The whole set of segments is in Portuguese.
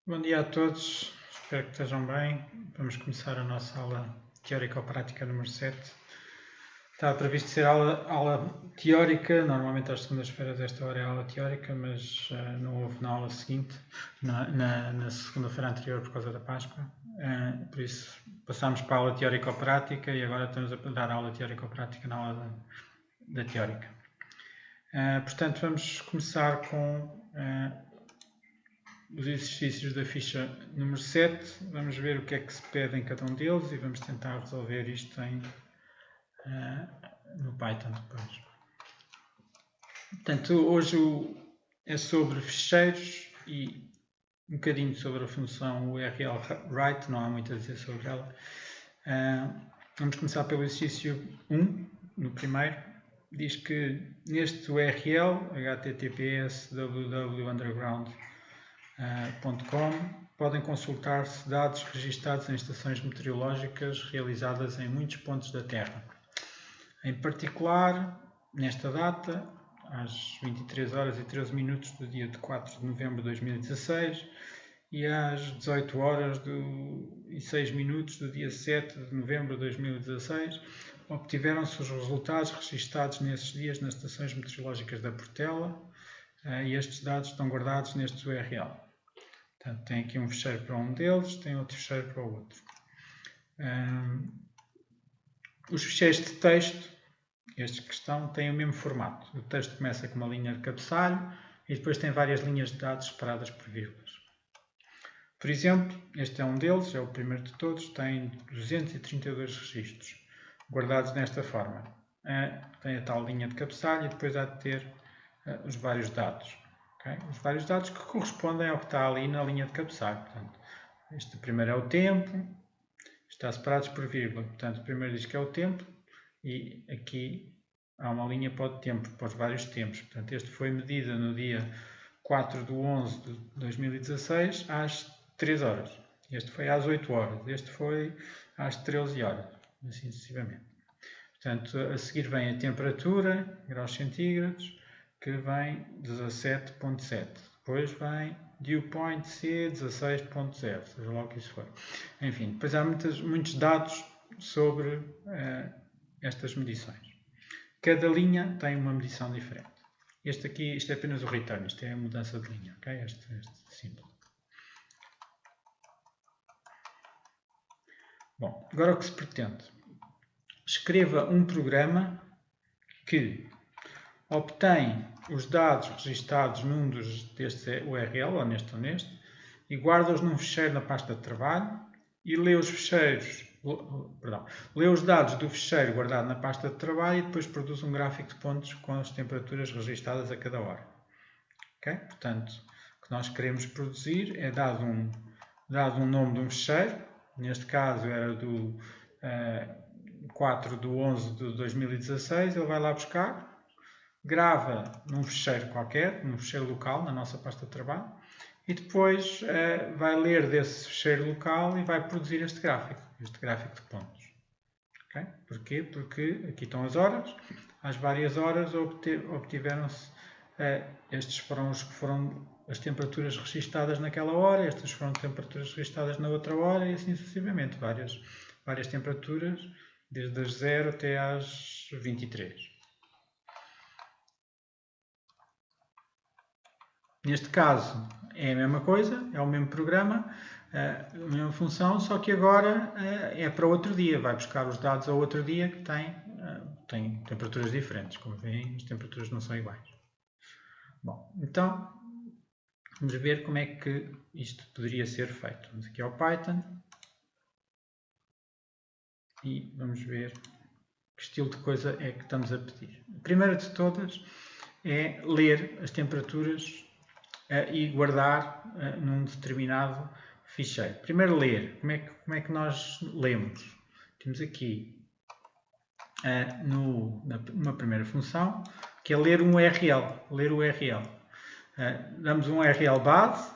Bom dia a todos, espero que estejam bem. Vamos começar a nossa aula teórico-prática número 7. Estava previsto ser aula teórica, normalmente às segundas-feiras esta hora é aula teórica, mas não houve na aula seguinte, na segunda-feira anterior por causa da Páscoa. Por isso passámos para a aula teórico-prática e agora estamos a dar aula teórico-prática na aula da teórica. Portanto, vamos começar com os exercícios da ficha número 7. Vamos ver o que é que se pede em cada um deles e vamos tentar resolver isto no Python depois. Portanto, hoje é sobre ficheiros e um bocadinho sobre a função URL write, não há muito a dizer sobre ela. Vamos começar pelo exercício 1, no primeiro. Diz que neste URL, https www.underground.com, podem consultar-se dados registados em estações meteorológicas realizadas em muitos pontos da Terra. Em particular, nesta data, às 23 horas e 13 minutos do dia de 4 de novembro de 2016 e às 18 horas e 6 minutos do dia 7 de novembro de 2016, obtiveram-se os resultados registados nesses dias nas estações meteorológicas da Portela e estes dados estão guardados neste URL. Portanto, tem aqui um ficheiro para um deles, tem outro ficheiro para o outro. Os ficheiros de texto, estes que estão, têm o mesmo formato. O texto começa com uma linha de cabeçalho e depois tem várias linhas de dados separadas por vírgulas. Por exemplo, este é um deles, é o primeiro de todos, tem 232 registros, guardados nesta forma. Tem a tal linha de cabeçalho e depois há de ter os vários dados. Okay? Os vários dados que correspondem ao que está ali na linha de cabeçalho. Portanto, este primeiro é o tempo, está separados por vírgula. Portanto, o primeiro diz que é o tempo e aqui há uma linha para o tempo, para os vários tempos. Portanto, este foi medido no dia 4 de 11 de 2016 às 3 horas. Este foi às 8 horas. Este foi às 13 horas. Assim sucessivamente. Portanto, a seguir vem a temperatura, graus centígrados, que vem 17.7. Depois vem dew point C 16.0, seja lá o que isso for. Enfim, depois há muitos dados sobre estas medições. Cada linha tem uma medição diferente. Este aqui, isto é apenas o return, isto é a mudança de linha, ok? Este símbolo. Bom, agora o que se pretende? Escreva um programa que obtém os dados registados num destes URL, ou neste, e guarda-os num ficheiro na pasta de trabalho e lê os dados do ficheiro guardado na pasta de trabalho e depois produz um gráfico de pontos com as temperaturas registadas a cada hora. Okay? Portanto, o que nós queremos produzir é dado um nome de um ficheiro, neste caso era do 4 de 11 de 2016, ele vai lá buscar, grava num ficheiro qualquer, num ficheiro local, na nossa pasta de trabalho, e depois vai ler desse ficheiro local e vai produzir este gráfico de pontos. Okay? Porquê? Porque aqui estão as horas, às várias horas obtiveram-se, estes foram as temperaturas registadas naquela hora, estas foram temperaturas registadas na outra hora e assim sucessivamente, várias temperaturas, desde as 0 até às 23. Neste caso é a mesma coisa, é o mesmo programa, a mesma função, só que agora é para outro dia, vai buscar os dados a outro dia que tem temperaturas diferentes, como veem, as temperaturas não são iguais. Bom, então vamos ver como é que isto poderia ser feito. Vamos aqui ao Python e vamos ver que estilo de coisa é que estamos a pedir. A primeira de todas é ler as temperaturas e guardar num determinado ficheiro. Primeiro ler. Como é que nós lemos? Temos aqui numa primeira função, que é ler um URL. Ler o URL. Damos um URL base,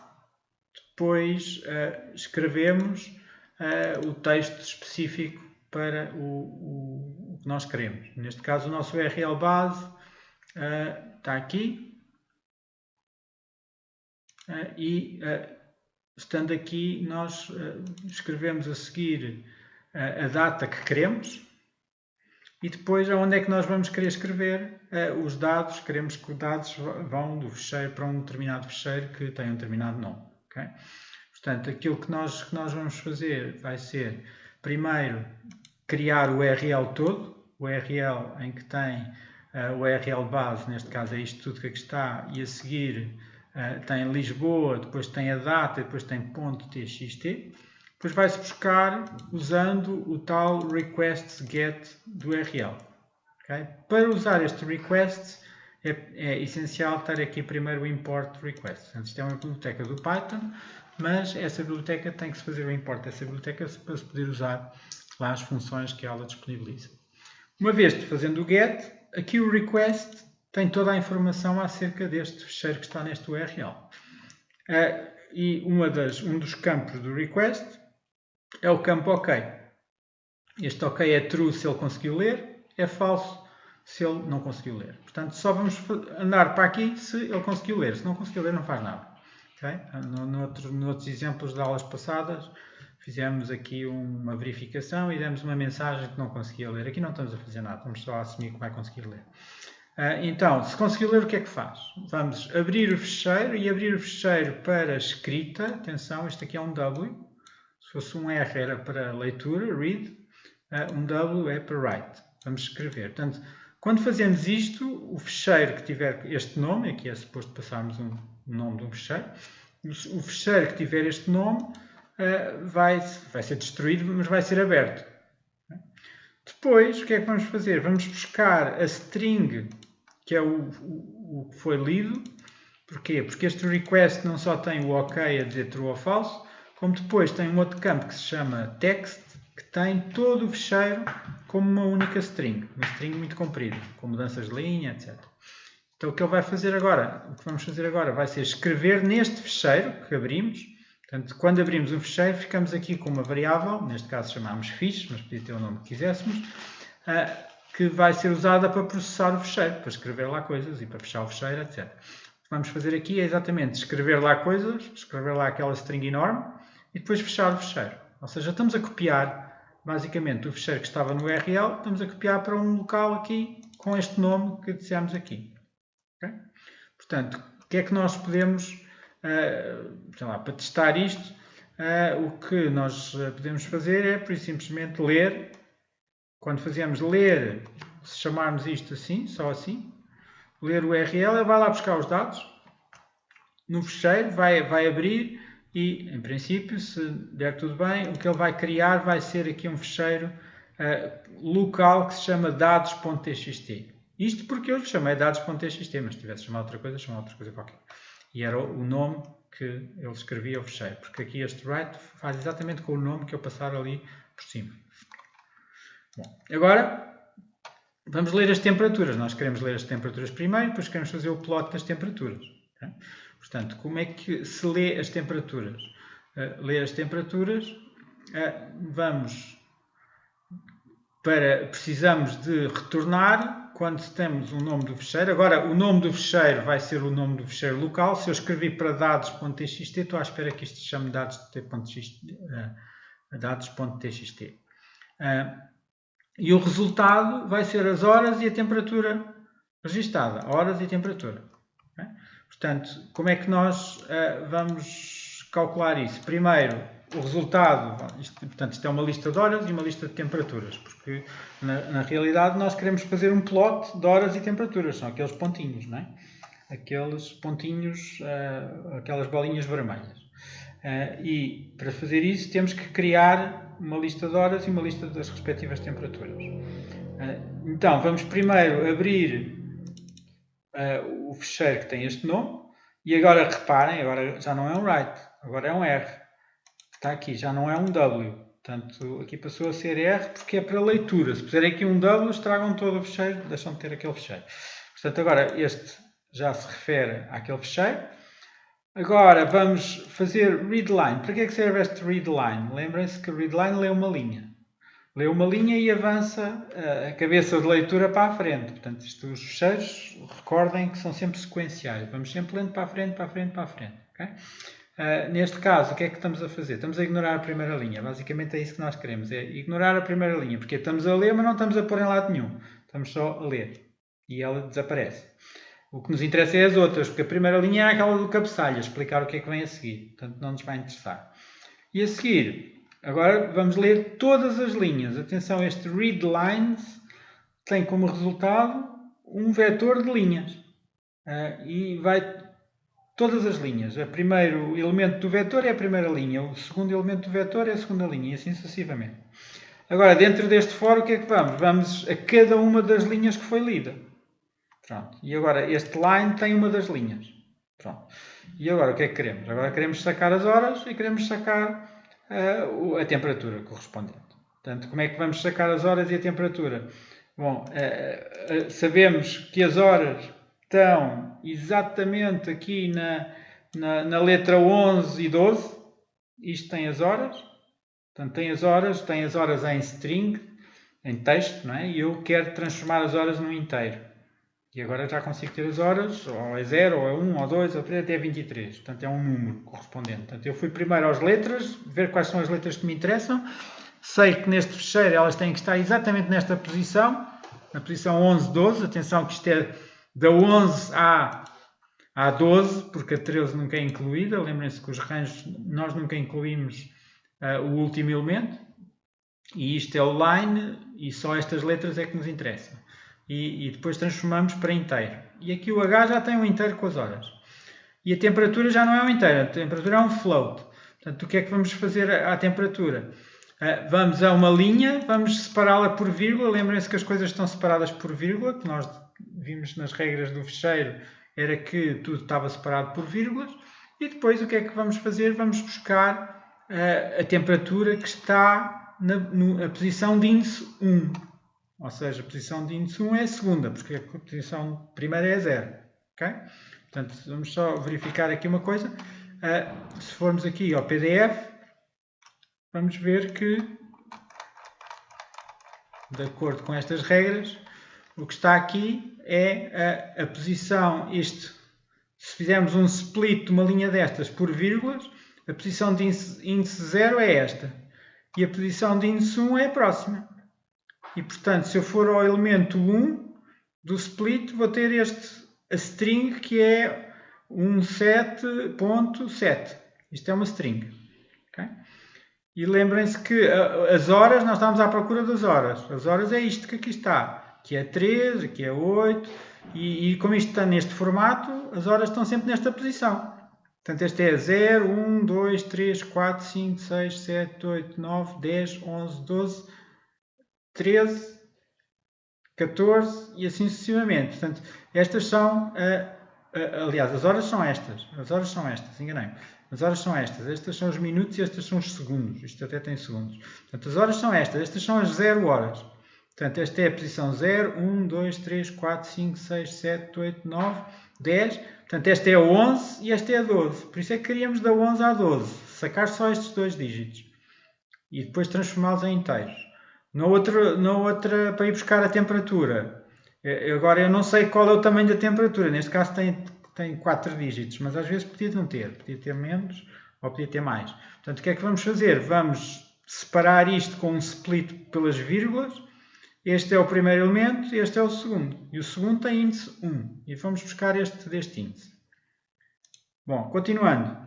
depois escrevemos o texto específico para o que nós queremos. Neste caso, o nosso URL base está aqui. E estando aqui, nós escrevemos a seguir a data que queremos e depois aonde é que nós vamos querer escrever os dados. Queremos que os dados vão do fecheiro para um determinado fecheiro que tem um determinado nome. Okay? Portanto, aquilo que nós vamos fazer vai ser, primeiro, criar o URL todo, o URL em que tem o URL base, neste caso é isto tudo que aqui está, e a seguir tem Lisboa, depois tem a data, depois tem .txt. Depois vai-se buscar usando o tal request get do URL. Okay? Para usar este request é essencial ter aqui primeiro o import request. Portanto, isto é uma biblioteca do Python, mas essa biblioteca tem que se fazer o import dessa biblioteca para se poder usar lá as funções que ela disponibiliza. Uma vez fazendo o get, aqui o request tem toda a informação acerca deste fecheiro que está neste URL. E um dos campos do request é o campo OK. Este OK é true se ele conseguiu ler, é falso se ele não conseguiu ler. Portanto, só vamos andar para aqui se ele conseguiu ler. Se não conseguiu ler, não faz nada. Okay? Noutros exemplos de aulas passadas, fizemos aqui uma verificação e demos uma mensagem que não conseguia ler. Aqui não estamos a fazer nada, estamos só a assumir que vai conseguir ler. Então, se conseguir ler, o que é que faz? Vamos abrir o fecheiro e abrir o fecheiro para escrita. Atenção, este aqui é um W. Se fosse um R era para leitura, read. Um W é para write. Vamos escrever. Portanto, quando fazemos isto, o fecheiro que tiver este nome, aqui é suposto passarmos o nome de um fecheiro, o fecheiro que tiver este nome vai ser destruído, mas vai ser aberto. Depois, o que é que vamos fazer? Vamos buscar a string, que é o que foi lido. Porquê? Porque este request não só tem o OK a dizer true ou falso, como depois tem um outro campo que se chama text, que tem todo o fecheiro como uma única string. Uma string muito comprida, com mudanças de linha, etc. Então o que ele vai fazer agora, o que vamos fazer agora vai ser escrever neste fecheiro que abrimos. Portanto, quando abrimos um fecheiro, ficamos aqui com uma variável, neste caso chamámos fiche, mas podia ter o nome que quiséssemos, que vai ser usada para processar o fecheiro, para escrever lá coisas e para fechar o fecheiro, etc. O que vamos fazer aqui é exatamente escrever lá coisas, escrever lá aquela string enorme e depois fechar o fecheiro. Ou seja, estamos a copiar, basicamente, o fecheiro que estava no URL, estamos a copiar para um local aqui com este nome que dissemos aqui. Okay? Portanto, o que é que nós podemos, sei lá, para testar isto, o que nós podemos fazer é, por isso, simplesmente ler. Quando fazemos ler, se chamarmos isto assim, só assim, ler o URL, ele vai lá buscar os dados no fecheiro, vai abrir e, em princípio, se der tudo bem, o que ele vai criar vai ser aqui um fecheiro local que se chama dados.txt. Isto porque eu lhe chamei dados.txt, mas se tivesse chamado outra coisa qualquer. E era o nome que ele escrevia ao fecheiro, porque aqui este write faz exatamente com o nome que eu passar ali por cima. Bom, agora vamos ler as temperaturas. Nós queremos ler as temperaturas primeiro, depois queremos fazer o plot das temperaturas. Okay? Portanto, como é que se lê as temperaturas? Ler as temperaturas, precisamos de retornar quando temos o nome do fecheiro. Agora, o nome do fecheiro vai ser o nome do fecheiro local. Se eu escrevi para dados.txt, estou à espera que isto se chame dados.txt. E o resultado vai ser as horas e a temperatura registada. Horas e temperatura. Okay? Portanto, como é que nós vamos calcular isso? Primeiro, o resultado, isto é uma lista de horas e uma lista de temperaturas, porque na realidade nós queremos fazer um plot de horas e temperaturas, são aqueles pontinhos, não é? Aqueles pontinhos, aquelas bolinhas vermelhas. E para fazer isso temos que criar uma lista de horas e uma lista das respectivas temperaturas. Então, vamos primeiro abrir o fecheiro que tem este nome e agora reparem, agora já não é um write, agora é um R. Está aqui, já não é um W. Portanto, aqui passou a ser R porque é para leitura. Se puserem aqui um W, estragam todo o fecheiro, deixam de ter aquele fecheiro. Portanto, agora este já se refere àquele fecheiro. Agora vamos fazer readline. Para que é que serve este readline? Lembrem-se que readline lê uma linha. Lê uma linha e avança a cabeça de leitura para a frente. Portanto, os fecheiros, recordem que são sempre sequenciais. Vamos sempre lendo para a frente, para a frente, para a frente. Okay? Neste caso, o que é que estamos a fazer? Estamos a ignorar a primeira linha. Basicamente é isso que nós queremos, é ignorar a primeira linha, porque estamos a ler, mas não estamos a pôr em lado nenhum. Estamos só a ler e ela desaparece. O que nos interessa é as outras, porque a primeira linha é aquela do cabeçalho, explicar o que é que vem a seguir. Portanto, não nos vai interessar. E a seguir, agora vamos ler todas as linhas. Atenção, este readLines tem como resultado um vetor de linhas. E vai todas as linhas. O primeiro elemento do vetor é a primeira linha, o segundo elemento do vetor é a segunda linha, e assim sucessivamente. Agora, dentro deste for, o que é que vamos? Vamos a cada uma das linhas que foi lida. Pronto. E agora, este line tem uma das linhas. Pronto. E agora, o que é que queremos? Agora queremos sacar as horas e queremos sacar a temperatura correspondente. Portanto, como é que vamos sacar as horas e a temperatura? Bom, sabemos que as horas estão exatamente aqui na letra 11 e 12. Isto tem as horas. Portanto, tem as horas em string, em texto, não é? E eu quero transformar as horas num inteiro. E agora já consigo ter as horas, ou é 0, ou é 1, ou 2, ou 3, até 23. Portanto, é um número correspondente. Portanto, eu fui primeiro às letras, ver quais são as letras que me interessam. Sei que neste fecheiro elas têm que estar exatamente nesta posição, na posição 11, 12. Atenção que isto é da 11 à 12, porque a 13 nunca é incluída. Lembrem-se que os ranges nós nunca incluímos o último elemento. E isto é o line, e só estas letras é que nos interessam. E depois transformamos para inteiro. E aqui o H já tem um inteiro com as horas. E a temperatura já não é um inteiro, a temperatura é um float. Portanto, o que é que vamos fazer à temperatura? Vamos a uma linha, vamos separá-la por vírgula. Lembrem-se que as coisas estão separadas por vírgula, que nós vimos nas regras do fecheiro, era que tudo estava separado por vírgulas. E depois o que é que vamos fazer? Vamos buscar a temperatura que está na posição de índice 1. Ou seja, a posição de índice 1 é a segunda, porque a posição primeira é a 0. Okay? Portanto, vamos só verificar aqui uma coisa. Se formos aqui ao PDF, vamos ver que, de acordo com estas regras, o que está aqui é a posição, se fizermos um split de uma linha destas por vírgulas, a posição de índice 0 é esta. E a posição de índice 1 é a próxima. E, portanto, se eu for ao elemento 1 do split, vou ter a string que é 17.7. Isto é uma string. Okay? E lembrem-se que as horas, nós estamos à procura das horas. As horas é isto que aqui está. Aqui é 3, aqui é 8. E como isto está neste formato, as horas estão sempre nesta posição. Portanto, este é 0, 1, 2, 3, 4, 5, 6, 7, 8, 9, 10, 11, 12... 13, 14 e assim sucessivamente. Portanto, estas são, aliás, as horas são estas, enganei-me. As horas são estas são os minutos e estas são os segundos. Isto até tem segundos. Portanto, as horas são estas são as 0 horas. Portanto, esta é a posição 0, 1, 2, 3, 4, 5, 6, 7, 8, 9, 10. Portanto, esta é a 11 e esta é a 12. Por isso é que queríamos da 11 à 12. Sacar só estes dois dígitos. E depois transformá-los em inteiros. Na outra, para ir buscar a temperatura. Agora, eu não sei qual é o tamanho da temperatura. Neste caso tem 4 dígitos, mas às vezes podia não ter. Podia ter menos ou podia ter mais. Portanto, o que é que vamos fazer? Vamos separar isto com um split pelas vírgulas. Este é o primeiro elemento, este é o segundo. E o segundo tem índice 1. E vamos buscar deste índice. Bom, continuando.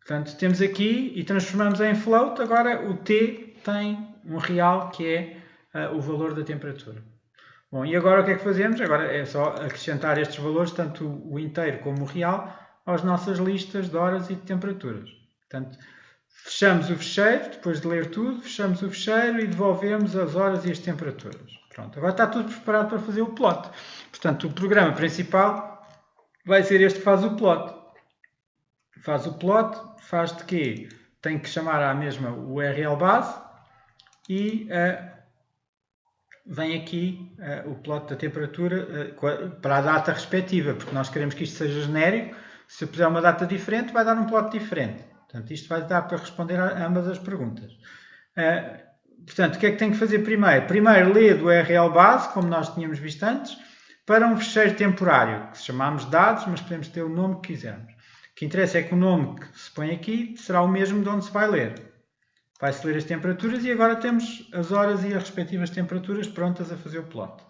Portanto, temos aqui e transformamos em float. Agora o T tem um real que é o valor da temperatura. Bom, e agora o que é que fazemos? Agora é só acrescentar estes valores, tanto o inteiro como o real, às nossas listas de horas e de temperaturas. Portanto, fechamos o fecheiro, depois de ler tudo, fechamos o fecheiro e devolvemos as horas e as temperaturas. Pronto, agora está tudo preparado para fazer o plot. Portanto, o programa principal vai ser este que faz o plot. Faz o plot, faz de quê? Tem que chamar à mesma o URL base e vem aqui o plot da temperatura para a data respectiva, porque nós queremos que isto seja genérico. Se eu puser uma data diferente, vai dar um plot diferente. Portanto, isto vai dar para responder a ambas as perguntas. Portanto, o que é que tem que fazer primeiro? Primeiro, lê do URL base, como nós tínhamos visto antes. para um fecheiro temporário, que chamamos dados, mas podemos ter o nome que quisermos. O que interessa é que o nome que se põe aqui será o mesmo de onde se vai ler. Vai-se ler as temperaturas e agora temos as horas e as respectivas temperaturas prontas a fazer o plot.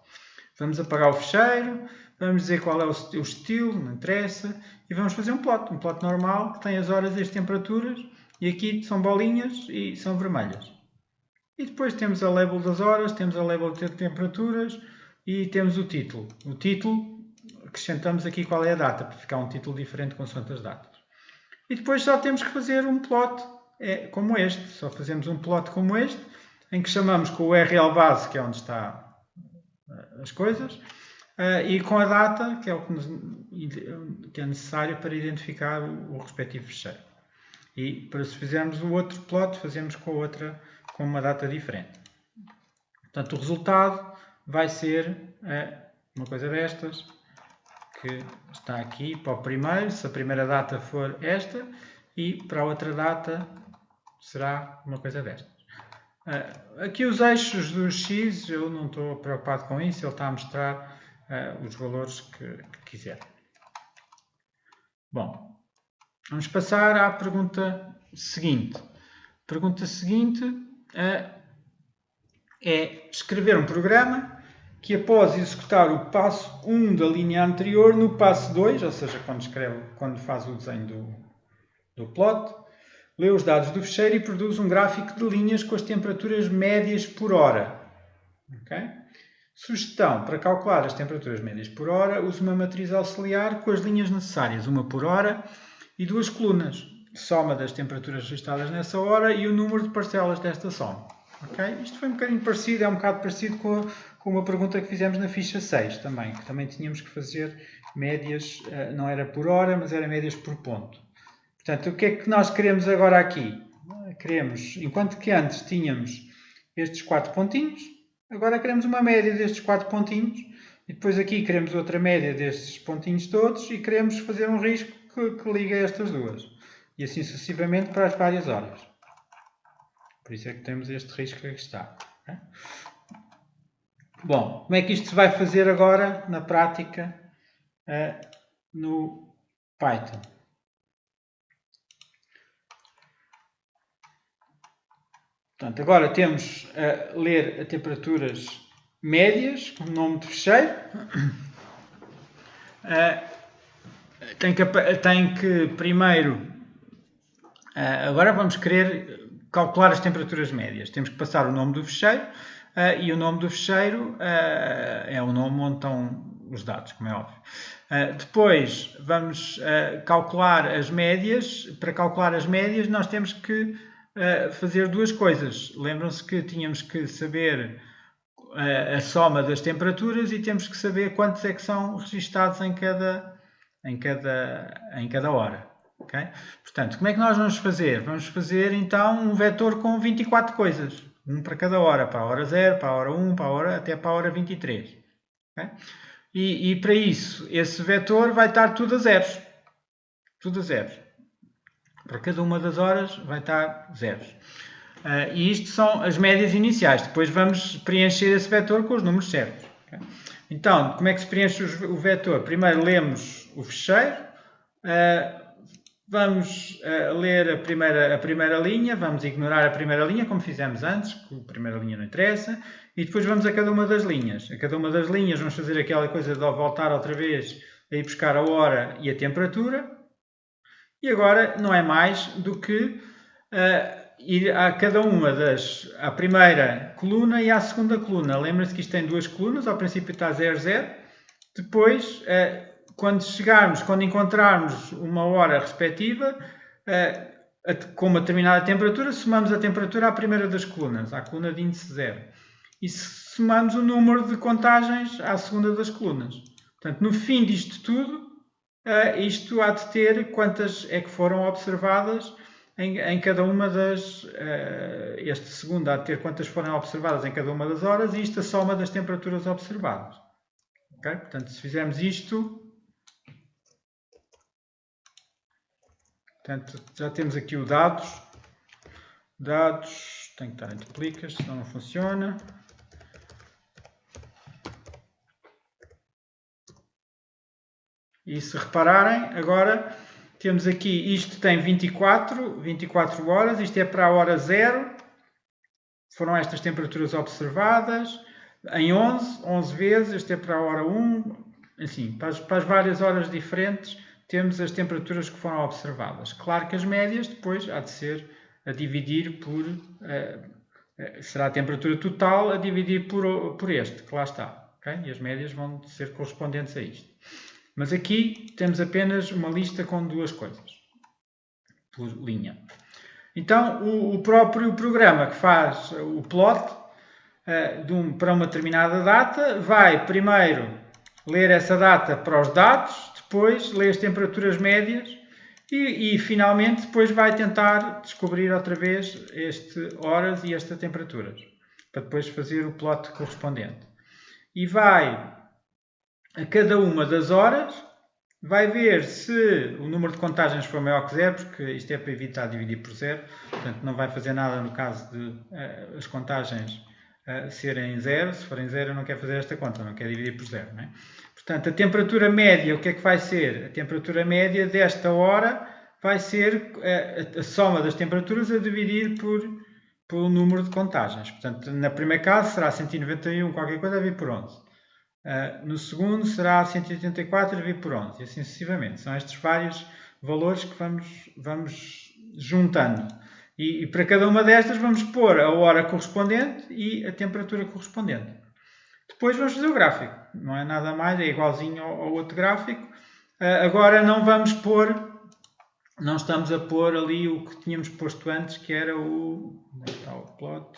Vamos apagar o fecheiro, vamos dizer qual é o estilo, não interessa, e vamos fazer um plot normal que tem as horas e as temperaturas, e aqui são bolinhas e são vermelhas. E depois temos a label das horas, temos a label de temperaturas e temos o título. O título, acrescentamos aqui qual é a data, para ficar um título diferente consoante as datas. E depois só temos que fazer um plot como este. Só fazemos um plot como este, em que chamamos com o URL base, que é onde está as coisas, e com a data, que é o que é necessário para identificar o respectivo fecheiro. E para se fizermos o outro plot, fazemos com uma data diferente. Portanto, o resultado vai ser uma coisa destas, que está aqui para o primeiro, se a primeira data for esta, e para a outra data será uma coisa destas. Aqui os eixos do X, eu não estou preocupado com isso, ele está a mostrar os valores que quiser. Bom, vamos passar à pergunta seguinte. A pergunta seguinte é escrever um programa que, após executar o passo 1 da linha anterior, no passo 2, ou seja, quando faz o desenho do plot, lê os dados do fecheiro e produz um gráfico de linhas com as temperaturas médias por hora. Okay? Sugestão: para calcular as temperaturas médias por hora, use uma matriz auxiliar com as linhas necessárias, uma por hora e duas colunas. Soma das temperaturas registadas nessa hora e o número de parcelas desta soma. Okay? Isto foi um bocadinho parecido, é um bocado parecido com uma pergunta que fizemos na ficha 6 também, que também tínhamos que fazer médias, não era por hora, mas era médias por ponto. Portanto, o que é que nós queremos agora aqui? Queremos, enquanto que antes tínhamos estes 4 pontinhos, agora queremos uma média destes 4 pontinhos, e depois aqui queremos outra média destes pontinhos todos, e queremos fazer um risco que liga estas duas. E assim sucessivamente para as várias horas. Por isso é que temos este risco que aqui está. Bom, como é que isto se vai fazer agora na prática no Python? Portanto, agora temos a ler a temperaturas médias, com o nome de fecheiro. Tem que primeiro... agora vamos querer calcular as temperaturas médias. Temos que passar o nome do fecheiro e o nome do fecheiro é o nome onde estão os dados, como é óbvio. Depois vamos calcular as médias. Para calcular as médias nós temos que fazer duas coisas. Lembram-se que tínhamos que saber a soma das temperaturas e temos que saber quantos é que são registados em cada hora. Okay? Portanto, como é que nós vamos fazer? Vamos fazer então um vetor com 24 coisas. Um para cada hora. Para a hora 0, para a hora 1, até para a hora 23. Okay? E para isso, esse vetor vai estar tudo a zeros. Tudo a zeros. Para cada uma das horas vai estar zeros. E isto são as médias iniciais. Depois vamos preencher esse vetor com os números certos. Okay? Então, como é que se preenche o vetor? Primeiro lemos o fecheiro. Vamos ler a primeira linha. Vamos ignorar a primeira linha, como fizemos antes, que a primeira linha não interessa. E depois vamos a cada uma das linhas. A cada uma das linhas vamos fazer aquela coisa de voltar outra vez a ir buscar a hora e a temperatura. E agora não é mais do que ir a cada uma à primeira coluna e à segunda coluna. Lembra-se que isto tem duas colunas, ao princípio está 0, 0. Depois, quando encontrarmos uma hora respectiva, com uma determinada temperatura, somamos a temperatura à primeira das colunas, à coluna de índice 0. E somamos o número de contagens à segunda das colunas. Portanto, no fim disto tudo, isto há de ter quantas é que foram observadas em cada uma das... este segundo há de ter quantas foram observadas em cada uma das horas e isto a soma das temperaturas observadas. Okay? Portanto, se fizermos isto... Portanto, já temos aqui o dados. Dados, tem que estar em duplicas, senão não funciona. E se repararem, agora temos aqui, isto tem 24 horas, isto é para a hora 0. Foram estas temperaturas observadas em 11 vezes, isto é para a hora 1, assim, para as várias horas diferentes temos as temperaturas que foram observadas. Claro que as médias depois há de ser a dividir por, será a temperatura total a dividir por este, que lá está, okay? E as médias vão ser correspondentes a isto. Mas aqui temos apenas uma lista com duas coisas, por linha. Então, o próprio programa que faz o plot para uma determinada data vai primeiro ler essa data para os dados, depois lê as temperaturas médias e finalmente depois vai tentar descobrir outra vez este horas e estas temperaturas, para depois fazer o plot correspondente. E vai, a cada uma das horas, vai ver se o número de contagens for maior que 0, porque isto é para evitar dividir por 0, portanto não vai fazer nada no caso de as contagens serem 0. Se forem 0 eu não quero fazer esta conta, não quero dividir por 0. Não é? Portanto, a temperatura média, o que é que vai ser? A temperatura média desta hora vai ser a soma das temperaturas a dividir pelo número de contagens. Portanto, na primeira caso será 191 qualquer coisa a dividir por 11. No segundo será 184 dividido por 11 e assim sucessivamente. São estes vários valores que vamos juntando. E para cada uma destas vamos pôr a hora correspondente e a temperatura correspondente. Depois vamos fazer o gráfico. Não é nada mais, é igualzinho ao outro gráfico. Agora não estamos a pôr ali o que tínhamos posto antes, que era onde está o plot?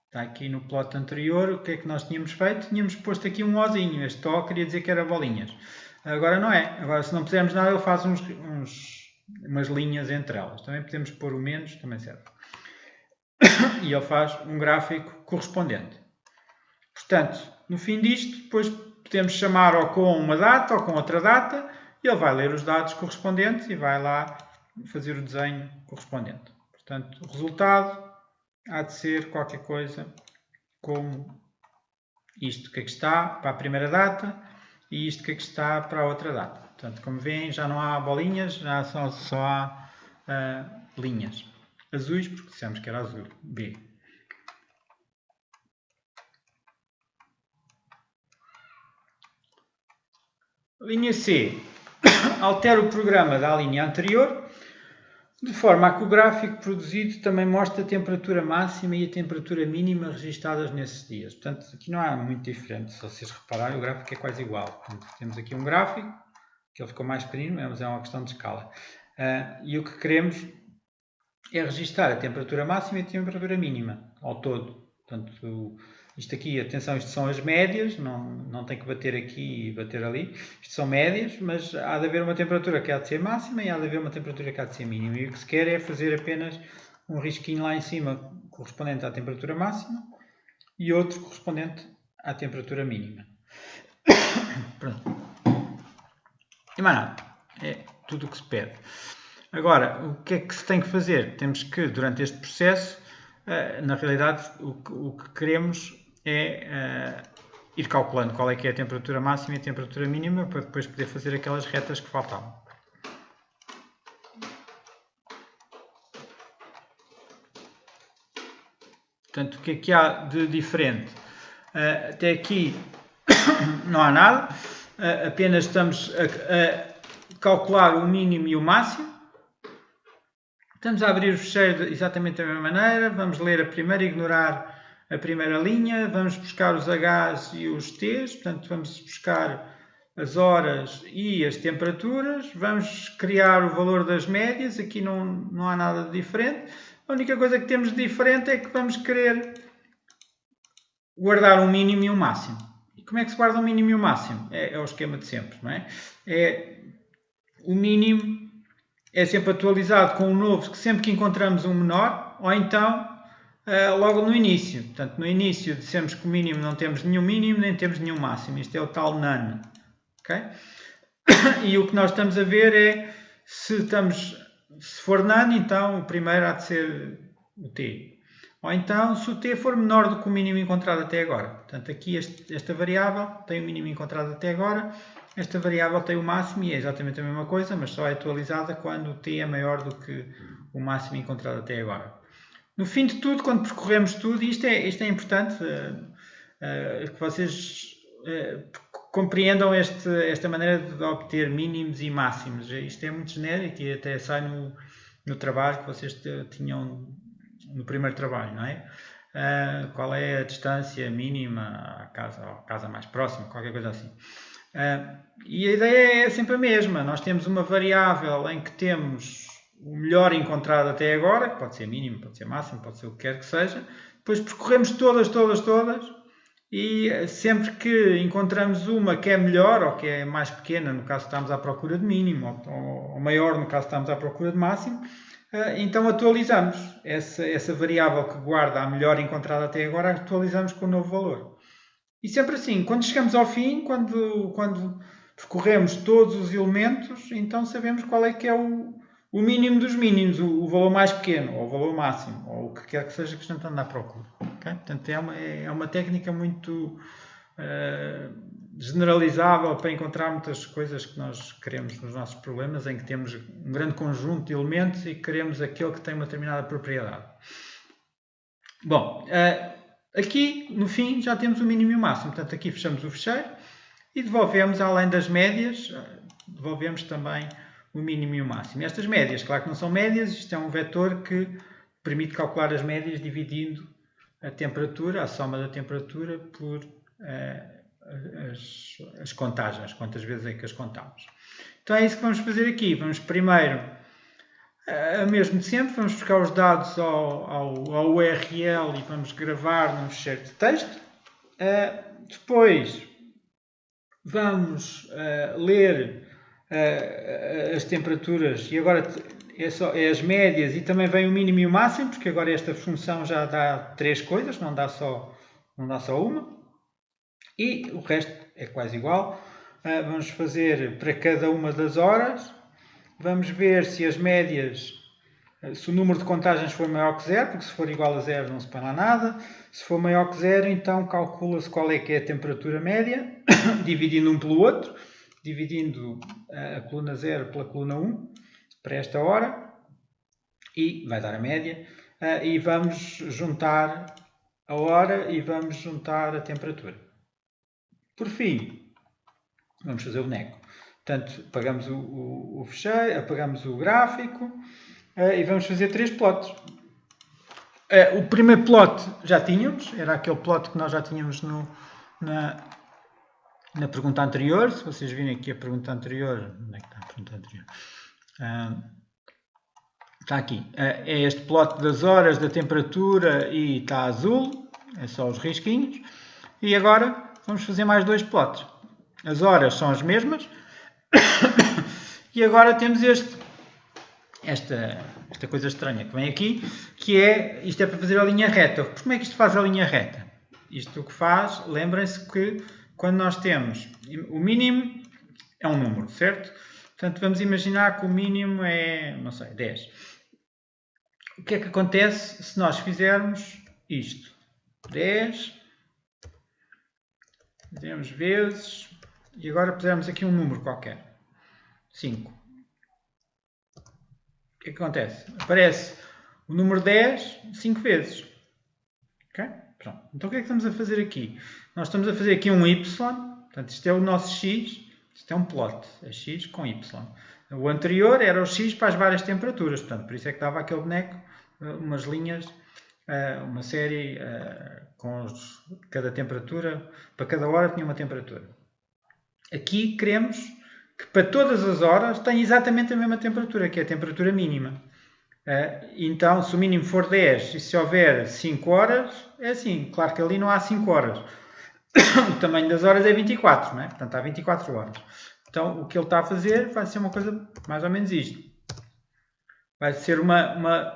Está aqui no plot anterior, o que é que nós tínhamos feito? Tínhamos posto aqui um Ozinho, este O queria dizer que era bolinhas. Agora não é. Agora se não pusermos nada, ele faz umas linhas entre elas. Também podemos pôr o menos, também serve. E ele faz um gráfico correspondente. Portanto, no fim disto, depois podemos chamar ou com uma data ou com outra data, e ele vai ler os dados correspondentes e vai lá fazer o desenho correspondente. Portanto, o resultado há de ser qualquer coisa como isto que aqui está para a primeira data e isto que aqui está para a outra data. Portanto, como veem, já não há bolinhas, já só há linhas azuis, porque dissemos que era azul, B. Linha C. Altera o programa da linha anterior, de forma a que o gráfico produzido também mostre a temperatura máxima e a temperatura mínima registadas nesses dias. Portanto, aqui não há muito diferente. Se vocês repararem, o gráfico é quase igual. Portanto, temos aqui um gráfico, que ele ficou mais pequenino, mas é uma questão de escala. E o que queremos é registar a temperatura máxima e a temperatura mínima, ao todo. Portanto, isto aqui, atenção, isto são as médias, não tem que bater aqui e bater ali. Isto são médias, mas há de haver uma temperatura que há de ser máxima e há de haver uma temperatura que há de ser mínima. E o que se quer é fazer apenas um risquinho lá em cima correspondente à temperatura máxima e outro correspondente à temperatura mínima. Pronto. E mais nada. É tudo o que se pede. Agora, o que é que se tem que fazer? Temos que, durante este processo, na realidade, o que queremos é ir calculando qual é que é a temperatura máxima e a temperatura mínima para depois poder fazer aquelas retas que faltavam. Portanto, o que é que há de diferente? Até aqui não há nada, apenas estamos a calcular o mínimo e o máximo. Estamos a abrir o fecheiro exatamente da mesma maneira, vamos ler a primeira, ignorar a primeira linha, vamos buscar os H's e os T's, portanto vamos buscar as horas e as temperaturas, vamos criar o valor das médias, aqui não há nada de diferente. A única coisa que temos de diferente é que vamos querer guardar um mínimo e um máximo. E como é que se guarda um mínimo e um máximo? É o esquema de sempre, não é? O mínimo é sempre atualizado com um novo, que sempre que encontramos um menor, ou então logo no início. Portanto, no início dissemos que o mínimo não temos nenhum mínimo, nem temos nenhum máximo. Isto é o tal none. Okay? E o que nós estamos a ver é, se for none, então o primeiro há de ser o t. Ou então, se o t for menor do que o mínimo encontrado até agora. Portanto, aqui esta variável tem o mínimo encontrado até agora esta variável tem o máximo e é exatamente a mesma coisa, mas só é atualizada quando o t é maior do que o máximo encontrado até agora. No fim de tudo, quando percorremos tudo, isto é importante que vocês compreendam esta maneira de obter mínimos e máximos. Isto é muito genérico e até sai no trabalho que vocês tinham no primeiro trabalho, não é? Qual é a distância mínima à casa mais próxima, qualquer coisa assim. E a ideia é sempre a mesma. Nós temos uma variável em que temos o melhor encontrado até agora, que pode ser mínimo, pode ser máximo, pode ser o que quer que seja. Depois percorremos todas e sempre que encontramos uma que é melhor ou que é mais pequena, no caso estamos à procura de mínimo, ou maior, no caso estamos à procura de máximo, então atualizamos essa variável que guarda a melhor encontrada até agora, atualizamos com o novo valor. E sempre assim, quando chegamos ao fim, quando percorremos todos os elementos, então sabemos qual é que é o mínimo dos mínimos, o valor mais pequeno, ou o valor máximo, ou o que quer que seja que estamos a andar à procura. Okay? Portanto, é uma técnica muito generalizável para encontrar muitas coisas que nós queremos nos nossos problemas, em que temos um grande conjunto de elementos e queremos aquele que tem uma determinada propriedade. Bom, aqui no fim já temos o mínimo e o máximo, portanto aqui fechamos o fecheiro e devolvemos, além das médias, devolvemos também o mínimo e o máximo. Estas médias, claro que não são médias, isto é um vetor que permite calcular as médias dividindo a temperatura, a soma da temperatura, por as contagens, quantas vezes é que as contamos. Então é isso que vamos fazer aqui. Vamos primeiro, mesmo de sempre, vamos buscar os dados ao URL e vamos gravar num ficheiro de texto. Depois vamos ler as temperaturas e agora é as médias e também vem o mínimo e o máximo, porque agora esta função já dá 3 coisas, não dá só uma. E o resto é quase igual. Vamos fazer para cada uma das horas. Vamos ver se as médias, se o número de contagens for maior que 0, porque se for igual a 0 não se põe lá nada. Se for maior que 0, então calcula-se qual é que é a temperatura média, dividindo um pelo outro, dividindo a coluna 0 pela coluna 1, para esta hora, e vai dar a média. E vamos juntar a hora e vamos juntar a temperatura. Por fim, vamos fazer o boneco. Portanto, apagamos o fecheiro, apagamos o gráfico e vamos fazer 3 plots. O primeiro plot já tínhamos, era aquele plot que nós já tínhamos na pergunta anterior. Se vocês virem aqui a pergunta anterior, onde é que está a pergunta anterior? Está aqui. É este plot das horas, da temperatura e está azul, é só os risquinhos. E agora vamos fazer mais 2 plots. As horas são as mesmas. E agora temos esta coisa estranha que vem aqui, que isto é para fazer a linha reta. Como é que isto faz a linha reta? Isto o que faz, lembrem-se que quando nós temos o mínimo é um número, certo? Portanto, vamos imaginar que o mínimo é, não sei, 10. O que é que acontece se nós fizermos isto? 10, fizemos vezes, e agora pusermos aqui um número qualquer. 5. O que é que acontece? Aparece o número 10 5 vezes. Ok? Pronto. Então o que é que estamos a fazer aqui? Nós estamos a fazer aqui um y, portanto isto é o nosso x, isto é um plot, é x com y. O anterior era o x para as várias temperaturas, portanto por isso é que dava aquele boneco, umas linhas, uma série com cada temperatura, para cada hora tinha uma temperatura. Aqui queremos que para todas as horas tenha exatamente a mesma temperatura, que é a temperatura mínima. Então, se o mínimo for 10 e se houver 5 horas, é assim. Claro que ali não há 5 horas. O tamanho das horas é 24, não é? Portanto, há 24 horas. Então, o que ele está a fazer vai ser uma coisa mais ou menos isto. Vai ser uma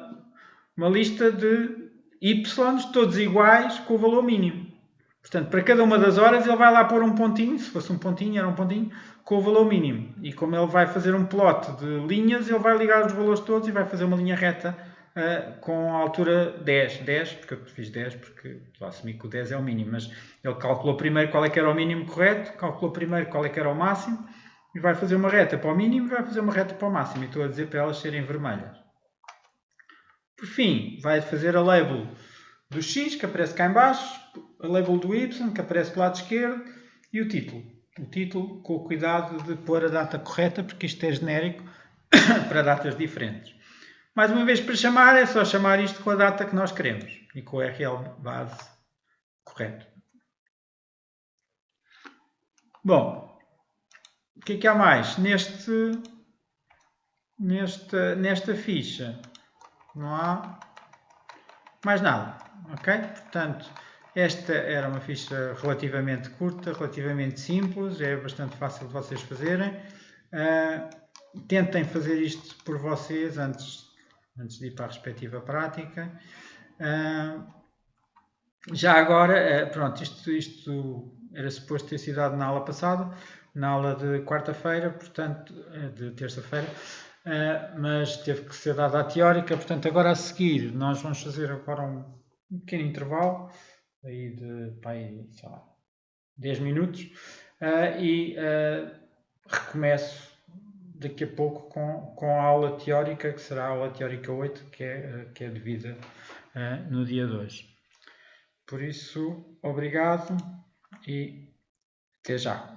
lista de y todos iguais com o valor mínimo. Portanto, para cada uma das horas ele vai lá pôr um pontinho, se fosse um pontinho, era um pontinho, com o valor mínimo. E como ele vai fazer um plot de linhas, ele vai ligar os valores todos e vai fazer uma linha reta com a altura 10, porque eu fiz 10 porque estou a assumir que o 10 é o mínimo, mas ele calculou primeiro qual é que era o mínimo correto, calculou primeiro qual é que era o máximo, e vai fazer uma reta para o mínimo e vai fazer uma reta para o máximo, e estou a dizer para elas serem vermelhas. Por fim, vai fazer a label do X, que aparece cá em baixo, a label do Y, que aparece do lado esquerdo, e o título. O título com o cuidado de pôr a data correta, porque isto é genérico para datas diferentes. Mais uma vez, para chamar, é só chamar isto com a data que nós queremos e com o URL base correto. Bom, o que há mais? Nesta ficha não há mais nada, ok? Portanto, esta era uma ficha relativamente curta, relativamente simples, é bastante fácil de vocês fazerem. Tentem fazer isto por vocês antes de ir para a respectiva prática. Já agora, pronto, isto era suposto ter sido dado na aula passada, na aula de quarta-feira, portanto, de terça-feira, mas teve que ser dada a teórica, portanto, agora a seguir nós vamos fazer agora um pequeno intervalo, aí de, sei lá, 10 minutos, e recomeço daqui a pouco com a aula teórica, que será a aula teórica 8, que é devida no dia de hoje. Por isso, obrigado e até já.